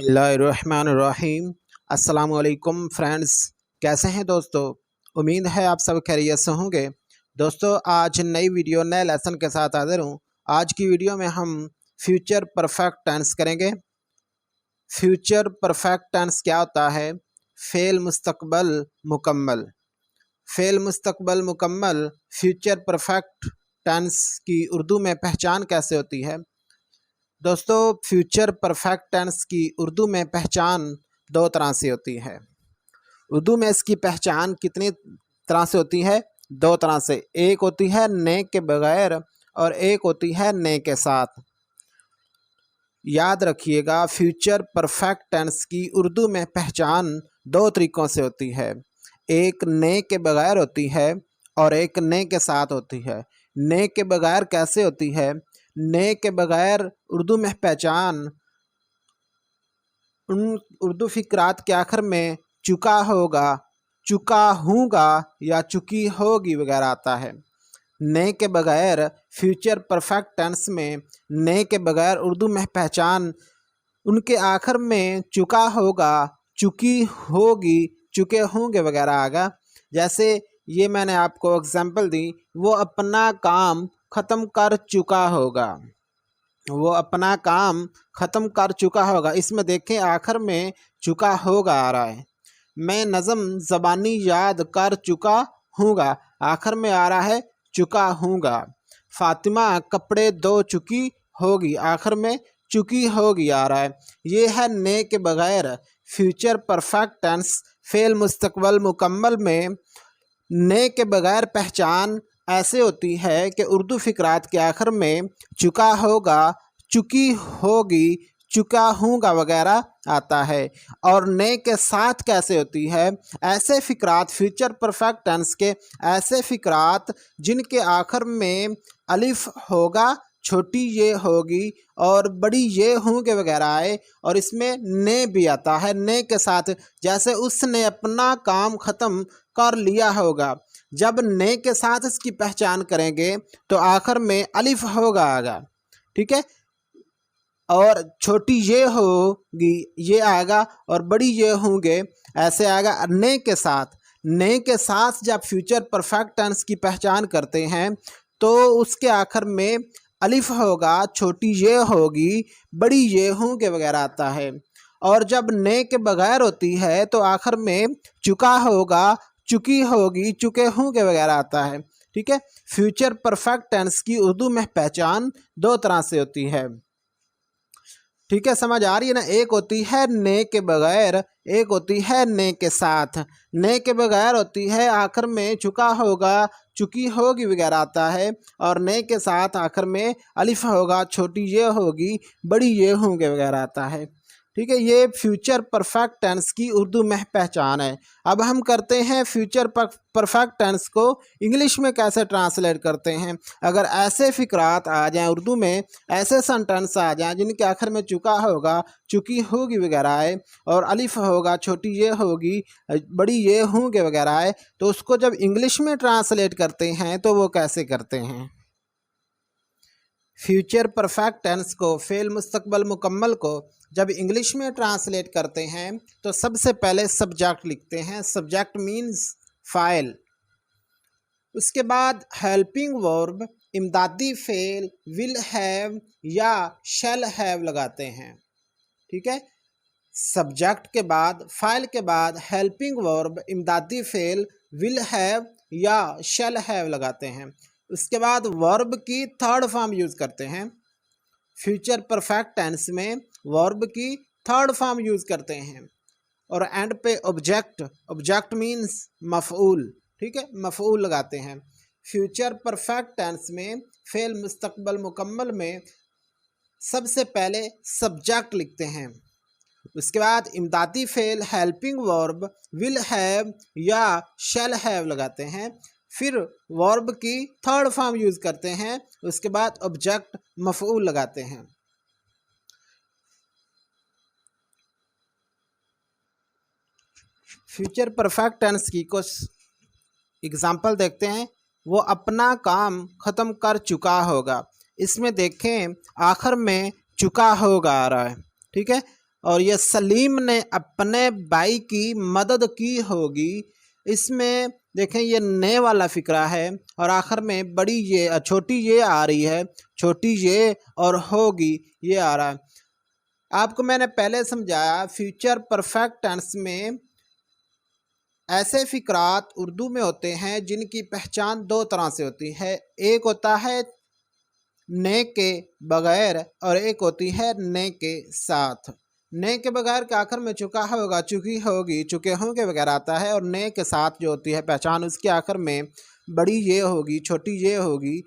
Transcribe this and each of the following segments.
बिस्मिल्लाहिर्रहमानिर्रहीम। अस्सलामुअलैकुम फ्रेंड्स, कैसे हैं दोस्तों। उम्मीद है आप सब खैरियत से होंगे। दोस्तों, आज नई वीडियो नए लेसन के साथ हाजिर हूँ। आज की वीडियो में हम फ्यूचर परफेक्ट टेंस करेंगे। फ्यूचर परफेक्ट टेंस क्या होता है? फ़ेल मुस्तकबल मुकम्मल। फ़ेल मुस्तकबल मुकम्मल फ्यूचर परफेक्ट टेंस की उर्दू में पहचान कैसे होती है? दोस्तों, फ्यूचर परफेक्ट टेंस की उर्दू में पहचान दो तरह से होती है। उर्दू में इसकी पहचान कितनी तरह से होती है? दो तरह से। एक होती है ने के बगैर और एक होती है ने के साथ। याद रखिएगा, फ्यूचर परफेक्ट टेंस की उर्दू में पहचान दो तरीक़ों से होती है। एक ने के बगैर होती है और एक ने के साथ होती है। ने के बगैर कैसे होती है? ने के बगैर उर्दू में पहचान उन उर्दू फ़िक्रात के आखिर में चुका होगा, चुका हूँगा या चुकी होगी वगैरह आता है। ने के बगैर फ्यूचर परफेक्ट टेंस में ने के बगैर उर्दू में पहचान उनके आखिर में चुका होगा, चुकी होगी, चुके होंगे वगैरह आगा। जैसे ये मैंने आपको एग्जांपल दी, वो अपना काम ख़त्म कर चुका होगा। वो अपना काम ख़त्म कर चुका होगा। इसमें देखें आखिर में चुका होगा आ रहा है। मैं नज़म ज़बानी याद कर चुका हूँगा, आखिर में आ रहा है चुका हूँगा। फ़ातिमा कपड़े धो चुकी होगी, आखिर में चुकी होगी आ रहा है। ये है ने के बगैर फ्यूचर परफेक्ट टेंस। फ़ेल मुस्तकबल मुकम्मल में ने के बगैर पहचान ऐसे होती है कि उर्दू फ़िक्रात के आखिर में चुका होगा, चुकी होगी, चुका हूँगा वगैरह आता है। और ने के साथ कैसे होती है? ऐसे फ़िक्रात फ्यूचर परफेक्ट टेंस के ऐसे फ़िक्रात जिनके आखिर में अलिफ होगा, छोटी ये होगी और बड़ी ये होंगे वगैरह आए और इसमें ने भी आता है ने के साथ। जैसे उसने अपना काम ख़त्म कर लिया होगा। जब ने के साथ इसकी पहचान करेंगे तो आखिर में अलिफ होगा आएगा, ठीक है। और छोटी ये होगी ये आएगा और बड़ी ये होंगे ऐसे आएगा ने के साथ। ने के साथ जब फ्यूचर परफेक्ट टेंस की पहचान करते हैं तो उसके आखिर में अलिफ होगा, छोटी ये होगी, बड़ी ये होंगे वगैरह आता है। और जब ने के बगैर होती है तो आखिर में चुका होगा, चुकी होगी, चुके होंगे वगैरह आता है, ठीक है। फ्यूचर परफेक्ट टेंस की उर्दू में पहचान दो तरह से होती है, ठीक है। समझ आ रही है ना? एक होती है ने के बगैर, एक होती है ने के साथ। ने के बगैर होती है आखिर में चुका होगा, चुकी होगी वगैरह आता है और ने के साथ आखिर में अलिफ होगा, छोटी ये होगी, बड़ी ये होंगे वगैरह आता है, ठीक है। ये फ्यूचर परफेक्ट टेंस की उर्दू में पहचान है। अब हम करते हैं फ्यूचर परफेक्ट टेंस को इंग्लिश में कैसे ट्रांसलेट करते हैं। अगर ऐसे फ़िक्रात आ जाएं उर्दू में, ऐसे सेंटेंस आ जाएं जिनके आखिर में चुका होगा, चुकी होगी वगैरह आए और अलिफ होगा, छोटी ये होगी, बड़ी ये होंगे वगैरह आए, तो उसको जब इंग्लिश में ट्रांसलेट करते हैं तो वो कैसे करते हैं? फ्यूचर परफेक्ट टेंस को, फ़ेल मुस्तकबल मुकम्मल को जब इंग्लिश में ट्रांसलेट करते हैं तो सबसे पहले सब्जेक्ट लिखते हैं। सब्जेक्ट मीन्स फ़ाइल। उसके बाद हेल्पिंग वर्ब, इमदादी फ़ेल, विल हैव या शैल हैव लगाते हैं, ठीक है। सब्जेक्ट के बाद, फ़ाइल के बाद हेल्पिंग वर्ब, इमदादी फ़ेल, विल हैव या शैल हैव लगाते हैं। उसके बाद वर्ब की थर्ड फॉर्म यूज़ करते हैं। फ्यूचर परफेक्ट टेंस में वर्ब की थर्ड फॉर्म यूज़ करते हैं। और एंड पे ऑब्जेक्ट, ऑब्जेक्ट मीन्स मफ़ऊल, ठीक है, मफ़ऊल लगाते हैं। फ्यूचर परफेक्ट टेंस में फ़ेल मुस्तकबल मुकम्मल में सबसे पहले सब्जेक्ट लिखते हैं। उसके बाद इमदादी फ़ेल, हेल्पिंग वर्ब, विल हैव या शैल हैव लगाते हैं। फिर वर्ब की थर्ड फॉर्म यूज़ करते हैं। उसके बाद ऑब्जेक्ट मफ़ऊल लगाते हैं। फ्यूचर परफेक्ट टेंस की कुछ एग्जाम्पल देखते हैं। वो अपना काम ख़त्म कर चुका होगा, इसमें देखें आखिर में चुका होगा आ रहा है, ठीक है। और ये सलीम ने अपने भाई की मदद की होगी। इसमें देखें ये ने वाला फिक्रा है और आखिर में बड़ी ये छोटी ये आ रही है, छोटी ये और होगी ये आ रहा है। आपको मैंने पहले समझाया फ्यूचर परफेक्ट टेंस में ऐसे फिक्रात उर्दू में होते हैं जिनकी पहचान दो तरह से होती है। एक होता है ने के बगैर और एक होती है ने के साथ। ने के बगैर के आखिर में चुका होगा, चुकी होगी, चुके होंगे वगैरह आता है, और ने के साथ जो होती है पहचान उसके आखिर में बड़ी ये होगी, छोटी ये होगी,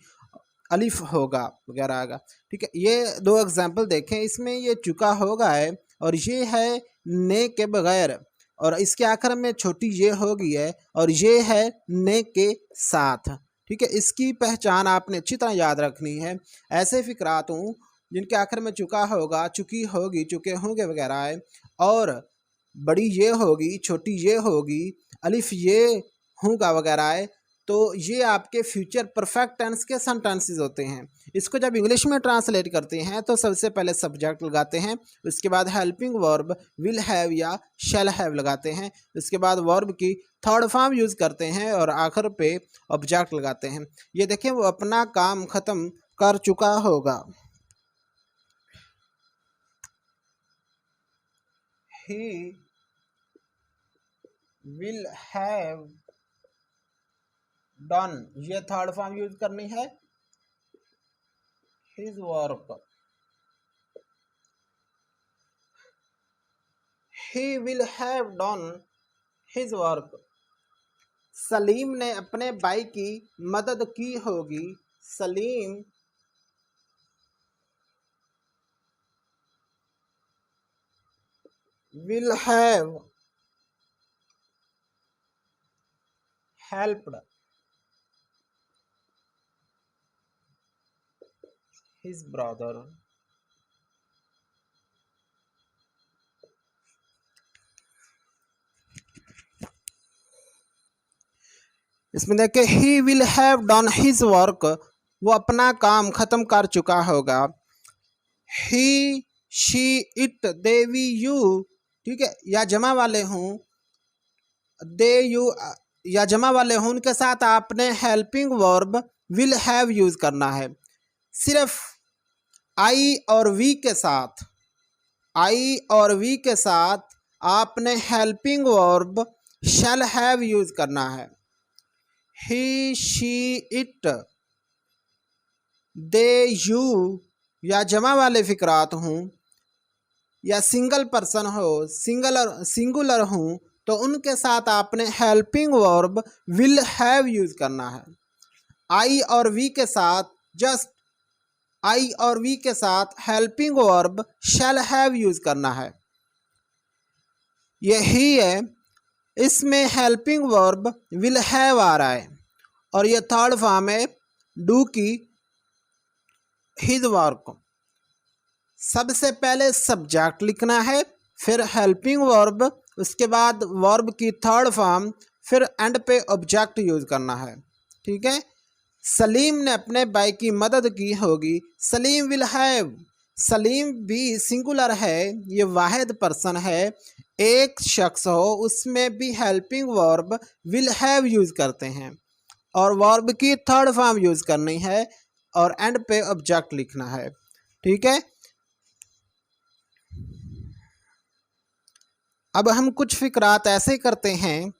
अलिफ होगा वगैरह आएगा। ठीक है, ये दो एग्जाम्पल देखें। इसमें ये चुका होगा है और ये है ने के बगैर, और इसके आखिर में छोटी ये होगी है और ये है ने के साथ। ठीक है, इसकी पहचान आपने अच्छी तरह याद रखनी है। ऐसे फिक्रात हूँ जिनके आखिर में चुका होगा, चुकी होगी, चुके होंगे वगैरह है, और बड़ी ये होगी, छोटी ये होगी, अलिफ ये होगा वगैरह है, तो ये आपके फ्यूचर परफेक्ट टेंस के सेंटेंसेस होते हैं। इसको जब इंग्लिश में ट्रांसलेट करते हैं तो सबसे पहले सब्जेक्ट लगाते हैं, उसके बाद हेल्पिंग वर्ब विल हैव या शैल हैव लगाते हैं, उसके बाद वर्ब की थर्ड फॉर्म यूज़ करते हैं और आखिर पे ऑब्जेक्ट लगाते हैं। ये देखें वो अपना काम ख़त्म कर चुका होगा। He will have done, ये थर्ड फॉर्म यूज करनी है, his work। He will have done his work। Salim ने अपने भाई की मदद की होगी। Salim will have helped his brother। इसमें देखिए he will have done his work, वो अपना काम खत्म कर चुका होगा। He she it they we you, ठीक है, या जमा वाले हूँ, दे यू या जमा वाले हूँ, उनके साथ आपने helping verb will have use करना है। सिर्फ आई और वी के साथ, आई और वी के साथ आपने helping verb shall have use करना है। ही शी इट दे यू या जमा वाले फिक्रात हूँ या सिंगल पर्सन हो, सिंगुलर हूँ, तो उनके साथ आपने helping verb will have use करना है। आई और वी के साथ जस्ट आई और वी के साथ helping verb shall have use करना है। यही है, इसमें हेल्पिंग वर्ब विल हैव आ रहा है और ये थर्ड फॉर्म है डू की, हिज वर्क। सबसे पहले सब्जेक्ट लिखना है, फिर हेल्पिंग वर्ब, उसके बाद वर्ब की थर्ड फॉर्म, फिर एंड पे ऑब्जेक्ट यूज करना है। ठीक है, सलीम ने अपने भाई की मदद की होगी। सलीम विल हैव, सलीम भी सिंगुलर है, ये वाहिद पर्सन है, एक शख्स हो, उसमें भी helping verb will have use करते हैं और वर्ब की थर्ड फॉर्म यूज करनी है और एंड पे ऑब्जेक्ट लिखना है। ठीक है, अब हम कुछ फिक्रात ऐसे करते हैं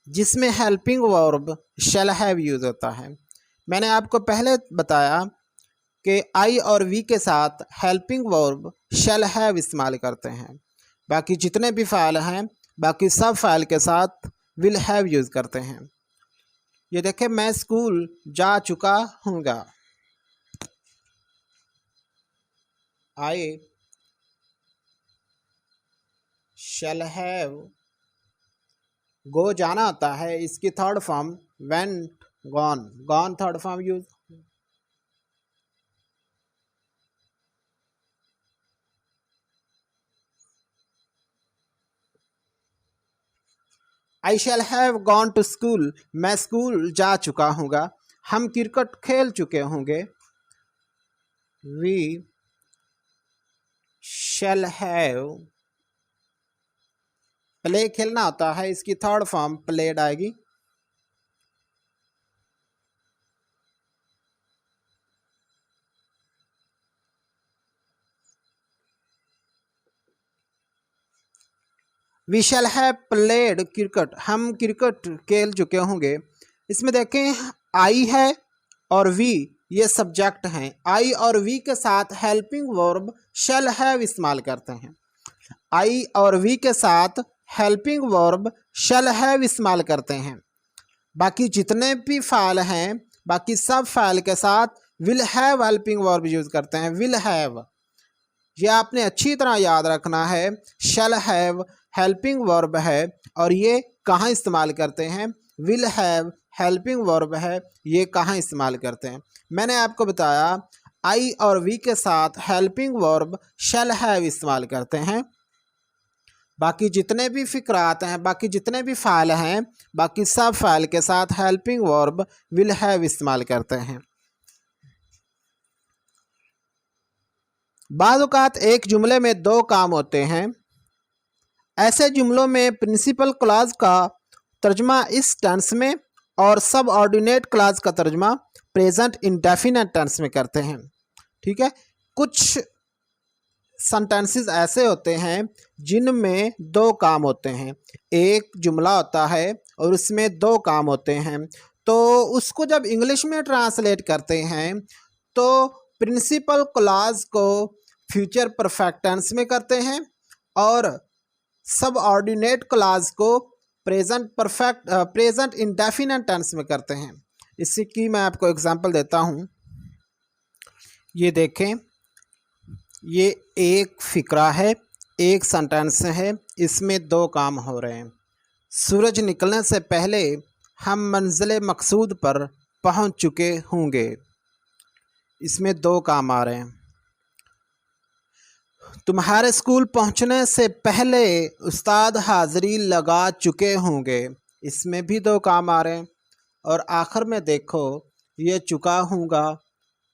जिसमें helping verb shall have use होता है। मैंने आपको पहले बताया कि आई और वी के साथ हेल्पिंग वर्ब शैल हैव इस्तेमाल करते हैं। बाकी जितने भी फ़ाइल हैं, बाकी सब फाइल के साथ विल हैव यूज़ करते हैं। ये देखें, मैं स्कूल जा चुका हूँगा। आई शैल हैव, गो जाना आता है, इसकी third form went, gone, gone third form use. I shall have gone to school, मैं स्कूल जा चुका हूँगा। हम क्रिकेट खेल चुके होंगे। वी शैल हैव, प्ले खेलना होता है, इसकी थर्ड फॉर्म प्लेड आएगी। We shall have played cricket, हम क्रिकेट खेल चुके होंगे। इसमें देखें आई है और वी ये सब्जेक्ट हैं। आई और वी के साथ हेल्पिंग वर्ब शैल हैव इस्तेमाल करते हैं। आई और वी के साथ हेल्पिंग वर्ब शैल हैव इस्तेमाल करते हैं। बाकी जितने भी फाइल हैं, बाकी सब फाइल के साथ will have helping verb use करते हैं। विल हैव ये आपने अच्छी तरह याद रखना है। शैल हैव हेल्पिंग वर्ब है और ये कहाँ इस्तेमाल करते हैं? विल हैव हेल्पिंग वर्ब है, ये कहाँ इस्तेमाल करते हैं? मैंने आपको बताया आई और वी के साथ हेल्पिंग वर्ब शैल हैव इस्तेमाल करते हैं। बाकी जितने भी फिक्रात हैं, बाकी जितने भी फाइल हैं, बाकी सब फाइल के साथ हेल्पिंग वर्ब विल हैव इस्तेमाल करते हैं। बाज़ औक़ात एक जुमले में दो काम होते हैं। ऐसे जुमलों में प्रिंसिपल क्लॉज का तर्जमा इस टेंस में और सब ऑर्डिनेट क्लॉज का तर्जमा प्रेजेंट इंडेफिनिट टेंस में करते हैं। ठीक है, कुछ सेंटेंसेस ऐसे होते हैं जिनमें दो काम होते हैं। एक जुमला होता है और उसमें दो काम होते हैं, तो उसको जब इंग्लिश में ट्रांसलेट करते हैं तो प्रिंसिपल क्लॉज को फ्यूचर परफेक्ट टेंस में करते हैं और सब ऑर्डिनेट क्लॉज को प्रेजेंट इंडेफिनिट टेंस में करते हैं। इसी की मैं आपको एग्जांपल देता हूँ। ये देखें, ये एक फिक्रा है, एक सेंटेंस है, इसमें दो काम हो रहे हैं। सूरज निकलने से पहले हम मंजिल मकसूद पर पहुंच चुके होंगे। इसमें दो काम आ रहे हैं। तुम्हारे स्कूल पहुंचने से पहले उस्ताद हाज़िरी लगा चुके होंगे। इसमें भी दो काम आ रहे हैं। और आखिर में देखो, ये चुका हूँगा,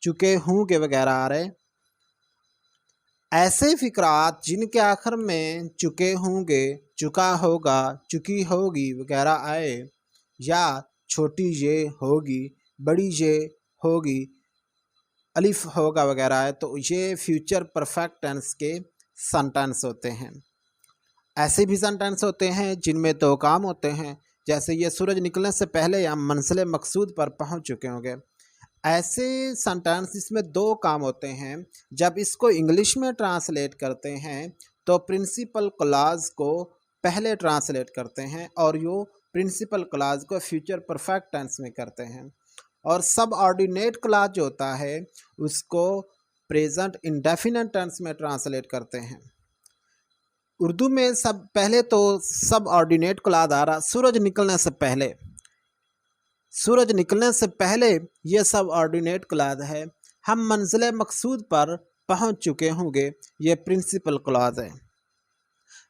चुके होंगे वगैरह आ रहे। ऐसे फिक्रात जिनके आखिर में चुके होंगे, चुका होगा, चुकी होगी वगैरह आए, या छोटी ये होगी, बड़ी ये होगी, अलिफ होगा वगैरह है, तो ये फ्यूचर परफेक्ट टेंस के सेंटेंस होते हैं। ऐसे भी सेंटेंस होते हैं जिनमें दो काम होते हैं, जैसे ये सूरज निकलने से पहले हम मंजिल मकसूद पर पहुंच चुके होंगे। ऐसे सेंटेंस इसमें दो काम होते हैं। जब इसको इंग्लिश में ट्रांसलेट करते हैं तो प्रिंसिपल क्लॉज को पहले ट्रांसलेट करते हैं और यो प्रिंसिपल क्लॉज को फ्यूचर परफेक्ट टेंस में करते हैं। और सब ऑर्डिनेट क्लॉज जो होता है उसको प्रेजेंट इंडेफिनिट टेंस में ट्रांसलेट करते हैं। उर्दू में सब पहले तो सब ऑर्डिनेट क्लॉज आ रहा, सूरज निकलने से पहले, सूरज निकलने से पहले ये सब ऑर्डिनेट क्लॉज है। हम मंजिल मकसूद पर पहुंच चुके होंगे, ये प्रिंसिपल क्लॉज है।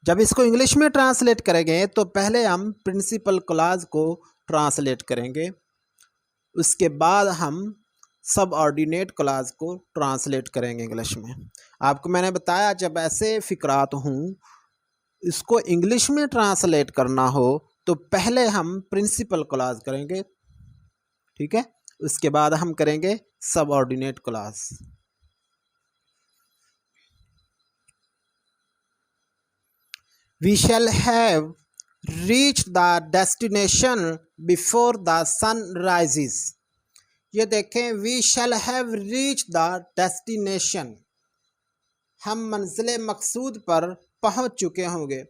जब इसको इंग्लिश में ट्रांसलेट करेंगे तो पहले हम प्रिंसिपल क्लॉज को ट्रांसलेट करेंगे, उसके बाद हम सब ऑर्डिनेट क्लॉज को ट्रांसलेट करेंगे इंग्लिश में। आपको मैंने बताया जब ऐसे फिक्रात हूँ इसको इंग्लिश में ट्रांसलेट करना हो तो पहले हम प्रिंसिपल क्लॉज करेंगे, ठीक है, उसके बाद हम करेंगे subordinate clause. We shall have reach the destination before the sun rises. ये देखें, we shall have reach the destination, हम मंजिल मकसूद पर पहुंच चुके होंगे।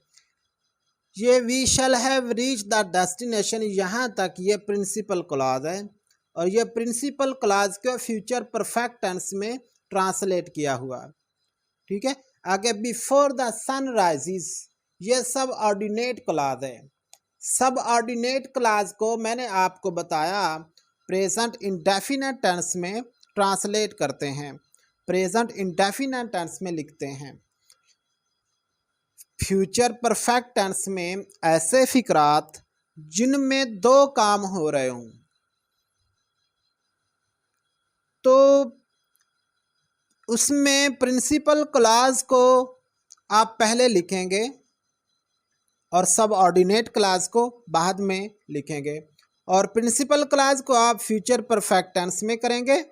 ये we shall have reach the destination, यहाँ तक ये प्रिंसिपल क्लॉज है और ये प्रिंसिपल क्लॉज को फ्यूचर परफेक्ट टेंस में ट्रांसलेट किया हुआ, ठीक है। आगे बिफोर द सन राइजेस, ये सब ऑर्डिनेट क्लॉज है। सब ऑर्डिनेट क्लॉज को मैंने आपको बताया प्रेजेंट इंडेफिनिट टेंस में ट्रांसलेट करते हैं, प्रेजेंट इंडेफिनिट टेंस में लिखते हैं। फ्यूचर परफेक्ट टेंस में ऐसे फिक्रात जिनमें दो काम हो रहे हों, तो उसमें प्रिंसिपल क्लॉज को आप पहले लिखेंगे और सब ऑर्डिनेट क्लॉज को बाद में लिखेंगे, और प्रिंसिपल क्लॉज को आप फ्यूचर परफेक्ट टेंस में करेंगे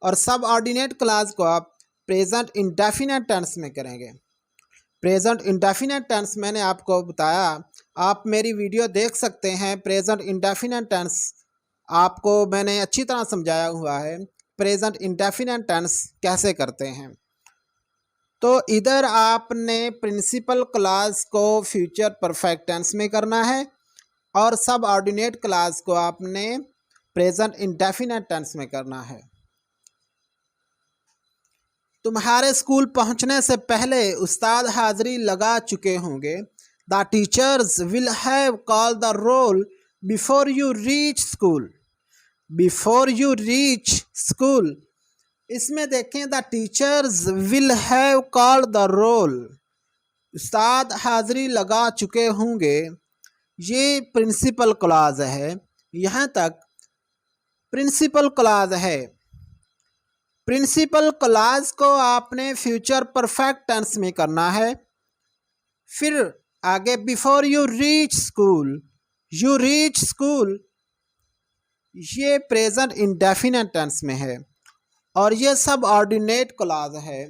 और सब ऑर्डिनेट क्लॉज को आप प्रेजेंट इंडेफिनिट टेंस में करेंगे। प्रेजेंट इंडेफिनिट टेंस मैंने आपको बताया, आप मेरी वीडियो देख सकते हैं। प्रेजेंट इंडेफिनिट टेंस आपको मैंने अच्छी तरह समझाया हुआ है, प्रेजेंट इंडेफिनिट टेंस कैसे करते हैं। तो इधर आपने प्रिंसिपल क्लॉज को फ्यूचर परफेक्ट टेंस में करना है और सब ऑर्डिनेट क्लॉज को आपने प्रेजेंट इंडेफिनिट टेंस में करना है। तुम्हारे स्कूल पहुंचने से पहले उस्ताद हाजिरी लगा चुके होंगे। The teachers will have called the roll before you reach school. Before you reach school, इसमें देखें the teachers will have called the roll, उस्ताद हाजिरी लगा चुके होंगे, ये प्रिंसिपल क्लॉज है। यहाँ तक प्रिंसिपल क्लॉज है। प्रिंसिपल क्लॉज को आपने फ्यूचर परफेक्ट टेंस में करना है। फिर आगे before you reach school, you reach school, ये प्रेजेंट इंडेफिनिट टेंस में है और ये सब ऑर्डिनेट क्लॉज है।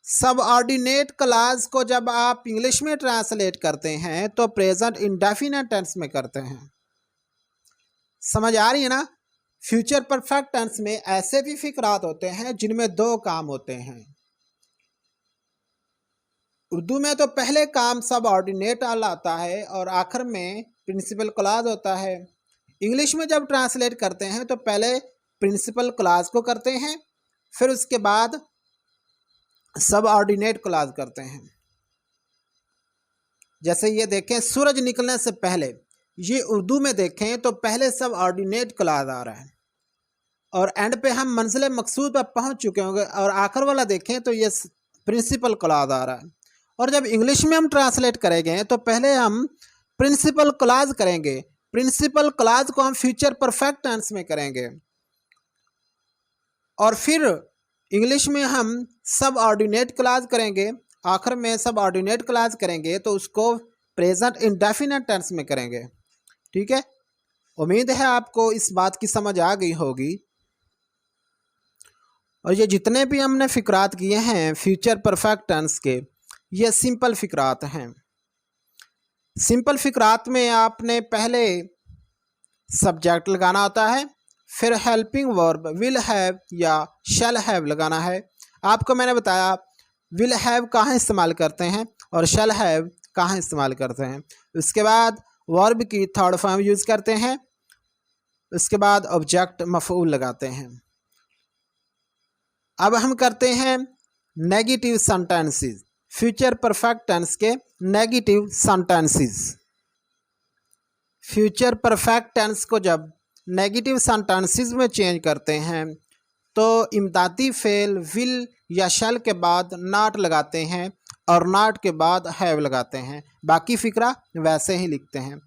सब ऑर्डिनेट क्लॉज को जब आप इंग्लिश में ट्रांसलेट करते हैं तो प्रेजेंट इंडेफिनिट टेंस में करते हैं। समझ आ रही है ना। फ्यूचर परफेक्ट टेंस में ऐसे भी फिक्रात होते हैं जिनमें दो काम होते हैं। उर्दू में तो पहले काम सब ऑर्डिनेट आता है और आखिर में प्रिंसिपल क्लॉज होता है। इंग्लिश में जब ट्रांसलेट करते हैं तो पहले प्रिंसिपल क्लॉज को करते हैं, फिर उसके बाद सब ऑर्डिनेट क्लॉज करते हैं। जैसे ये देखें, सूरज निकलने से पहले, ये उर्दू में देखें तो पहले सब ऑर्डिनेट क्लॉज आ रहा है और एंड पे हम मंजिल मकसूद पर पहुंच चुके होंगे और आखिर वाला देखें तो ये प्रिंसिपल क्लॉज आ रहा है। और जब इंग्लिश में हम ट्रांसलेट करेंगे तो पहले हम प्रिंसिपल क्लॉज करेंगे, प्रिंसिपल क्लॉज को हम फ्यूचर परफेक्ट टेंस में करेंगे और फिर इंग्लिश में हम सब ऑर्डिनेट क्लॉज करेंगे, आखिर में सब ऑर्डिनेट क्लॉज करेंगे तो उसको प्रेजेंट इंडेफिनिट टेंस में करेंगे। ठीक है, उम्मीद है आपको इस बात की समझ आ गई होगी। और ये जितने भी हमने फिक्रात किए हैं फ्यूचर परफेक्ट टेंस के, ये सिंपल फिक्रात हैं। सिंपल फिक्रात में आपने पहले सब्जेक्ट लगाना होता है, फिर हेल्पिंग वर्ब विल हैव या शैल हैव लगाना है। आपको मैंने बताया विल हैव कहाँ इस्तेमाल करते हैं और शैल हैव कहाँ इस्तेमाल करते हैं। उसके बाद वर्ब की थर्ड फॉर्म यूज़ करते हैं, उसके बाद ऑब्जेक्ट मफऊल लगाते हैं। अब हम करते हैं negative sentences, future perfect tense के negative sentences. Future perfect tense को जब नेगेटिव सेंटेंसेस में चेंज करते हैं तो इमदादी फेल विल या शैल के बाद नॉट लगाते हैं और नॉट के बाद हैव लगाते हैं। बाकी फ़िक्रा वैसे ही लिखते हैं।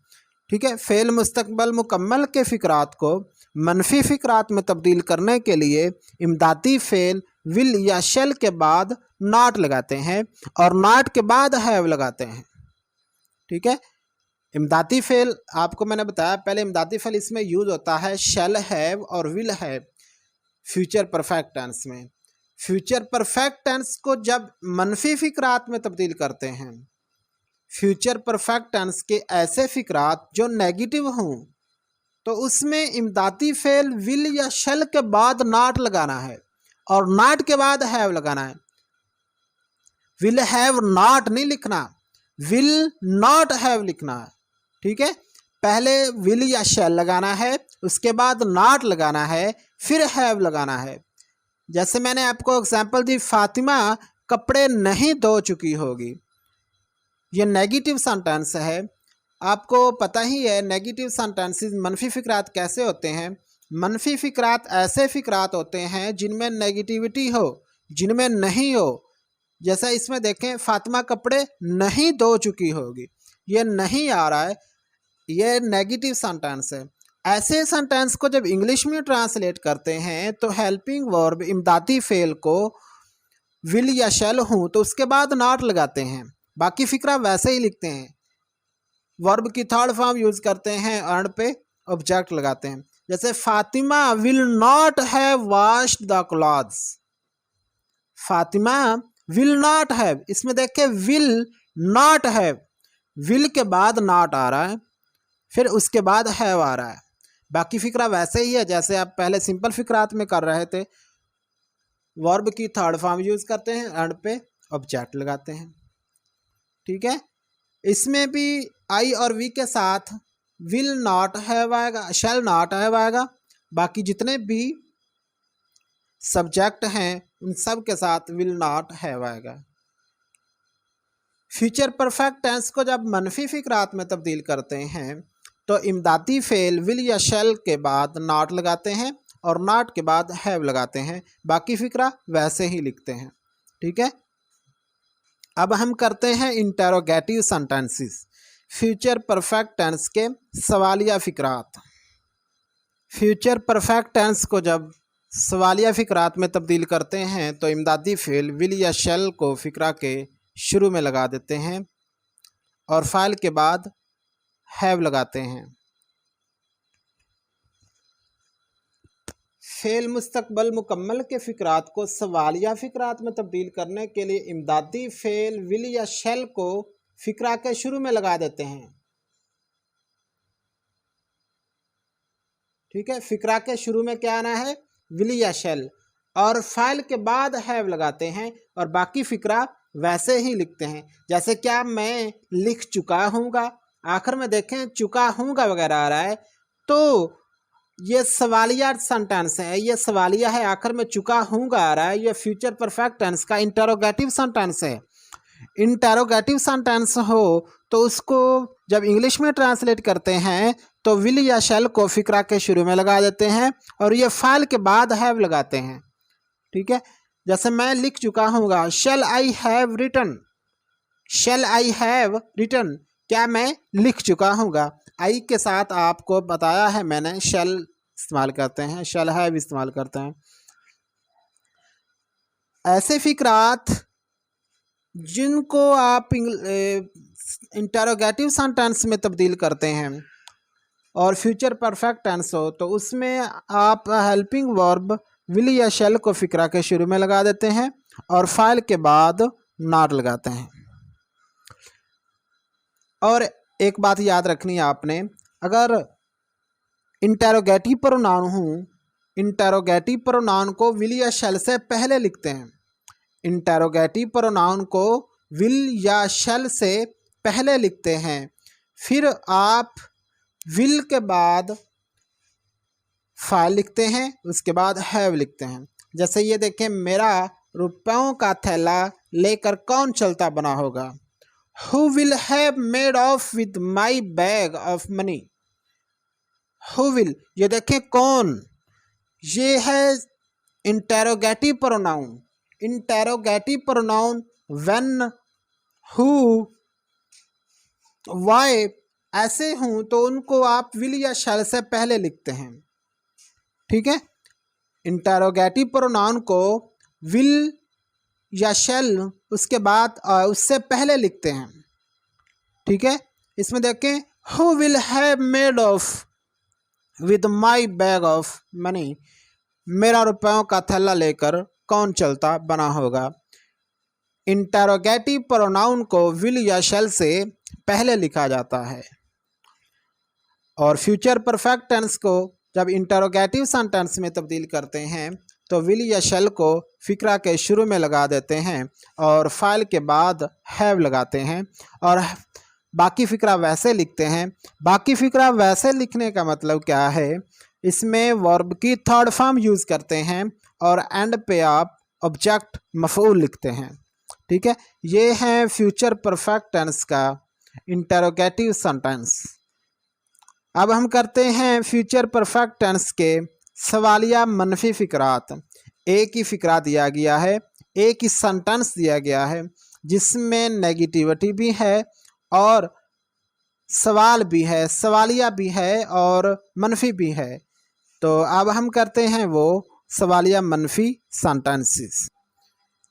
ठीक है, फेल मुस्तकबल मुकम्मल के फ़िक्रात को मनफी फ़िक्रात में तब्दील करने के लिए इमदादी फेल विल या शैल के बाद नॉट लगाते हैं और नॉट के बाद हैव लगाते हैं। ठीक है, इमदादी फेल आपको मैंने बताया पहले, इमदादी फेल इसमें यूज़ होता है शैल हैव और will have future perfect tense में। फ्यूचर परफेक्ट टेंस को जब मनफी फ़िक्रात में तब्दील करते हैं, फ्यूचर परफेक्ट टेंस के ऐसे फ़िक्रात जो नेगेटिव हों, तो उसमें इमदादी फेल विल या शैल के बाद नॉट लगाना है और नॉट के बाद हैव लगाना है। विल हैव नॉट नहीं लिखना, विल नॉट हैव लिखना है। ठीक है, पहले विल या शैल लगाना है, उसके बाद नॉट लगाना है, फिर हैव लगाना है। जैसे मैंने आपको एग्जांपल दी, फातिमा कपड़े नहीं धो चुकी होगी, ये नेगेटिव सेंटेंस है। आपको पता ही है नेगेटिव सेंटेंसेस मनफी फ़िक्रात कैसे होते हैं। मनफी फ़िक्रात ऐसे फ़िक्रात होते हैं जिनमें नेगेटिविटी हो, जिनमें नहीं हो। जैसा इसमें देखें, फातिमा कपड़े नहीं धो चुकी होगी, ये नहीं आ रहा है, ये नेगेटिव सेंटेंस है। ऐसे सेंटेंस को जब इंग्लिश में ट्रांसलेट करते हैं तो हेल्पिंग वर्ब इमदादी फेल को विल या शैल हूँ तो उसके बाद नॉट लगाते हैं, बाकी फिक्रा वैसे ही लिखते हैं। वर्ब की थर्ड फॉर्म यूज करते हैं, अर्न पे ऑब्जेक्ट लगाते हैं। जैसे Fatima will not have washed the clothes. Fatima will not have, इसमें देखे विल नॉट हैव, विल के बाद नॉट आ रहा है, फिर उसके बाद हैव आ रहा है। बाकी फिक्रा वैसे ही है जैसे आप पहले सिंपल फिक्रात में कर रहे थे। वर्ब की थर्ड फॉर्म यूज करते हैं, अर्न पे ऑब्जेक्ट लगाते हैं। ठीक है, इसमें भी आई और वी के साथ विल नॉट हैव आएगा, शैल नॉट हैव आएगा। बाकी जितने भी सब्जेक्ट हैं उन सब के साथ विल नॉट हैव आएगा। फ्यूचर परफेक्ट टेंस को जब मनफी फिक्रात में तब्दील करते हैं तो इमदादी फेल विल या शैल के बाद नॉट लगाते हैं और नॉट के बाद हैव लगाते हैं। बाकी फिक्रा वैसे ही लिखते हैं। ठीक है, अब हम करते हैं interrogative sentences, future perfect tense के सवालिया फिक्रात। फ्यूचर परफेक्ट टेंस को जब सवालिया फिक्रात में तब्दील करते हैं तो इमदादी फेल विल या शैल को फिक्रा के शुरू में लगा देते हैं और फाइल के बाद हैव लगाते हैं। फेल मुस्तकबल मुकम्मल के फिक्रात को सवालिया फिक्रात में तब्दील करने के लिए इमदादी फेल विल या शैल को फिक्रा के शुरू में लगा देते हैं। ठीक है, फिक्रा के शुरू में क्या आना है, विल या शैल, और फाइल के बाद हैव लगाते हैं और बाकी फिक्रा वैसे ही लिखते हैं। जैसे क्या मैं लिख चुका हूँगा, आखिर में देखें चुका हूँगा वगैरह आ रहा है तो ये सवालिया सेंटेंस है, ये सवालिया है, आखिर में चुका हूँगा आ रहा है, ये फ्यूचर परफेक्ट टेंस का इंटरोगेटिव सेंटेंस है। इंटरोगेटिव सेंटेंस हो तो उसको जब इंग्लिश में ट्रांसलेट करते हैं तो विल या शैल को फिक्रा के शुरू में लगा देते हैं और ये फाइल के बाद हैव लगाते हैं। ठीक है, जैसे मैं लिख चुका हूँगा, shall I have written, shall I have written, क्या मैं लिख चुका हूँगा। आई के साथ आपको बताया है मैंने, शैल इस्तेमाल करते हैं, शैल हैव इस्तेमाल करते हैं। ऐसे फिक्रात जिनको आप इंटरोगेटिव सेंटेंस में तब्दील करते हैं और फ्यूचर परफेक्ट टेंस हो तो उसमें आप हेल्पिंग वर्ब विल या शैल को फिक्रा के शुरू में लगा देते हैं और फाइल के बाद नॉट लगाते हैं। और एक बात याद रखनी है आपने, अगर इंटरोगेटिव प्रोनाउन हो, इंटरोगेटिव प्रोनाउन को विल या शैल से पहले लिखते हैं। इंटरोगेटिव प्रोनाउन को विल या शैल से पहले लिखते हैं, फिर आप विल के बाद फाइल लिखते हैं, उसके बाद हैव लिखते हैं। जैसे ये देखें, मेरा रुपयों का थैला लेकर कौन चलता बना होगा। Who will have made off with my bag of money? Who will, ये देखें कौन, ये है interrogative pronoun. Interrogative pronoun when, who, why ऐसे हूँ तो उनको आप विल या शैल से पहले लिखते हैं। ठीक है, इंटेरोगेटिव प्रोनाउन को विल या शैल उसके बाद उससे पहले लिखते हैं। ठीक है, इसमें देखें, who will have made of with my bag of money, मेरा रुपयों का थैला लेकर कौन चलता बना होगा। इंटेरोगेटिव प्रोनाउन को विल या शैल से पहले लिखा जाता है। और फ्यूचर परफेक्ट टेंस को जब इंटेरोगेटिव सेंटेंस में तब्दील करते हैं तो विल या शैल को फिक्रा के शुरू में लगा देते हैं और फाइल के बाद हैव लगाते हैं और बाकी फिक्रा वैसे लिखते हैं। बाकी फिक्रा वैसे लिखने का मतलब क्या है, इसमें वर्ब की थर्ड फॉर्म यूज़ करते हैं और एंड पे आप ऑब्जेक्ट मफऊल लिखते हैं। ठीक है, ये है फ्यूचर परफेक्ट टेंस का इंटेरोगेटिव सेंटेंस। अब हम करते हैं फ्यूचर परफेक्ट टेंस के सवालिया मनफी फिक्रात। एक ही फिक्रा दिया गया है, एक ही सेंटेंस दिया गया है जिसमें नेगेटिविटी भी है और सवाल भी है, सवालिया भी है और मनफी भी है। तो अब हम करते हैं वो सवालिया मनफी सेंटेंसेस।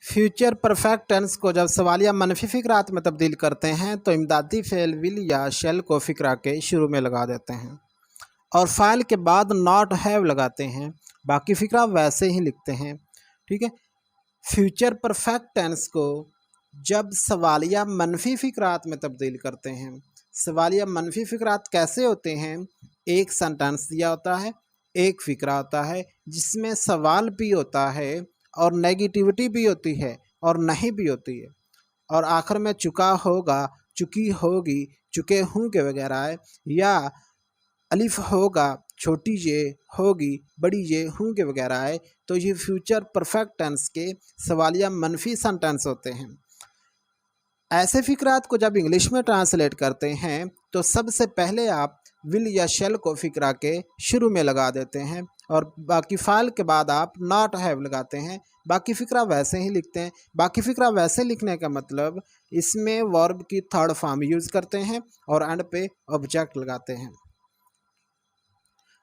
फ्यूचर परफेक्ट टेंस को जब सवालिया मनफी फ़िक्रात में तब्दील करते हैं तो इमदादी फ़ेल विल या शेल को फ़िक्रा के शुरू में लगा देते हैं और फ़ाइल के बाद नॉट हैव लगाते हैं, बाकी फ़िक्रा वैसे ही लिखते हैं। ठीक है। फ्यूचर परफेक्ट टेंस को जब सवालिया मनफी फ़िक्रात में तब्दील करते हैं, सवालिया मनफी फ़िक्रात कैसे होते हैं? एक सेंटेंस दिया होता है, एक फ़िक्रा होता है जिसमें सवाल भी होता है और नेगेटिविटी भी होती है और नहीं भी होती है, और आखिर में चुका होगा, चुकी होगी, चुके होंगे वगैरह है, या अलिफ होगा, छोटी ये होगी, बड़ी ये होंगे वगैरह है। तो ये फ्यूचर परफेक्ट टेंस के सवालिया मनफी सेंटेंस होते हैं। ऐसे फ़िक्रात को जब इंग्लिश में ट्रांसलेट करते हैं तो सबसे पहले आप विल या शेल को फ़िक्रा के शुरू में लगा देते हैं और बाकी फ़ाइल के बाद आप नॉट हैव लगाते हैं, बाकी फ़िक्रा वैसे ही लिखते हैं। बाकी फ़िक्रा वैसे लिखने का मतलब इसमें वर्ब की थर्ड फॉर्म यूज़ करते हैं और एंड पे ऑब्जेक्ट लगाते हैं।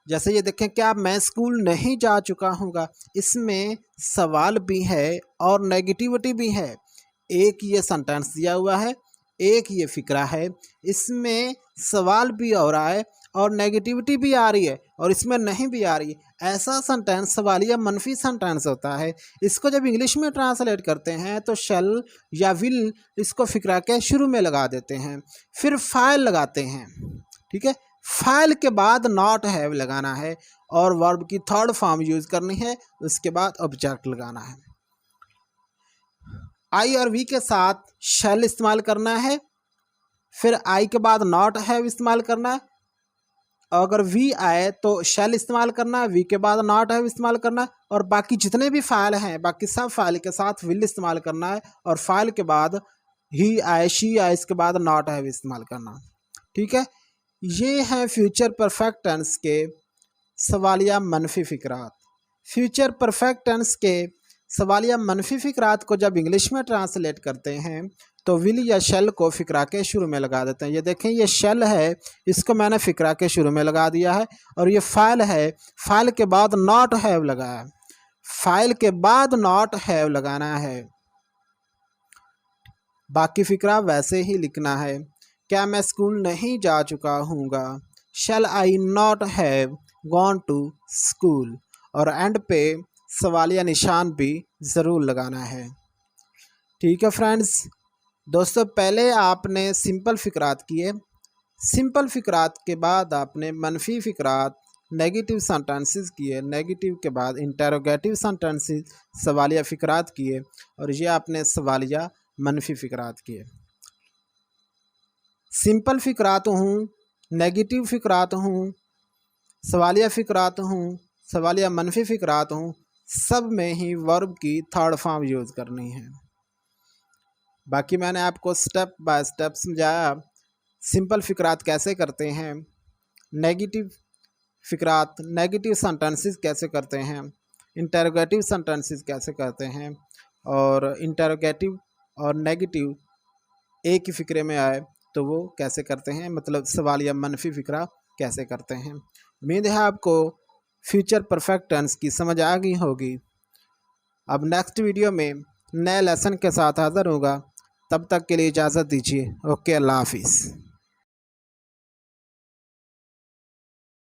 जैसे ये देखें, क्या मैं स्कूल नहीं जा चुका हूँगा, इसमें सवाल भी है और नेगेटिविटी भी है। एक ये सेंटेंस दिया हुआ है, एक ये फ़िक्रा है, इसमें सवाल भी हो रहा है और नेगेटिविटी भी आ रही है और इसमें नहीं भी आ रही है। ऐसा सेंटेंस सवालिया मनफी सेंटेंस होता है। इसको जब इंग्लिश में ट्रांसलेट करते हैं तो शेल या विल इसको फ़िक्रा के शुरू में लगा देते हैं, फिर फाइल लगाते हैं। ठीक है। फाइल के बाद नॉट हैव लगाना है और वर्ब की थर्ड फॉर्म यूज़ करनी है, उसके बाद ऑब्जेक्ट लगाना है। आई और वी के साथ शेल इस्तेमाल करना है, फिर आई के बाद नॉट हैव इस्तेमाल करना है। अगर वी आए तो शेल इस्तेमाल करना है, वी के बाद नॉट हैव इस्तेमाल करना है, और बाकी जितने भी फाइल हैं बाकी सब फाइल के साथ विल इस्तेमाल करना है, और फाइल के बाद ही आए, शी आए, इसके बाद नॉट हैव इस्तेमाल करना। ठीक है। ये हैं फ्यूचर परफेक्ट टेंस के सवालिया मनफी फ़िक्रात। फ्यूचर परफेक्ट टेंस के सवालिया मनफी फ़िक्रात को जब इंग्लिश में ट्रांसलेट करते हैं तो विल या शेल को फ़िक्रा के शुरू में लगा देते हैं। ये देखें, ये शेल है, इसको मैंने फ़िक्रा के शुरू में लगा दिया है, और ये फाइल है, फाइल के बाद नॉट हैव लगाया, फाइल के बाद नॉट हैव लगाना है, बाकी फ़िक्रा वैसे ही लिखना है। क्या मैं स्कूल नहीं जा चुका हूँगा, shall I not have gone to school, और एंड पे सवालिया निशान भी ज़रूर लगाना है। ठीक है फ्रेंड्स, दोस्तों पहले आपने सिंपल फ़िक्रात किए, सिंपल फ़िक्रात के बाद आपने मनफी फ़िक्रात नेगेटिव सेंटेंसेस किए, नेगेटिव के बाद इंटरोगेटिव सेंटेंसेस सवालिया फ़िक्रात किए, और ये आपने सवालिया मनफी फ़िक्रात किए। सिंपल फ़िक्रात हूँ, नेगेटिव फ़िक्रात हूँ, सवालिया फ़िक्रात हूँ, सवालिया मनफी फ़िक्रात हूँ, सब में ही वर्ब की थर्ड फॉर्म यूज़ करनी है। बाकी मैंने आपको स्टेप बाय स्टेप समझाया सिंपल फ़िक्रात कैसे करते हैं, नेगेटिव फ़िक्रात नेगेटिव सेंटेंसेस कैसे करते हैं, इंटरोगेटिव सेंटेंसेस कैसे करते हैं, और इंटरोगेटिव और नेगेटिव एक ही फ़िक्रे में आए तो वो कैसे करते हैं, मतलब सवाल या मनफी फ़िक्रा कैसे करते हैं। उम्मीद है आपको फ्यूचर परफेक्ट टेंस की समझ आ गई होगी। अब नेक्स्ट वीडियो में नए लेसन के साथ हाज़िर होगा, तब तक के लिए इजाज़त दीजिए। ओके, अल्लाह हाफिज़।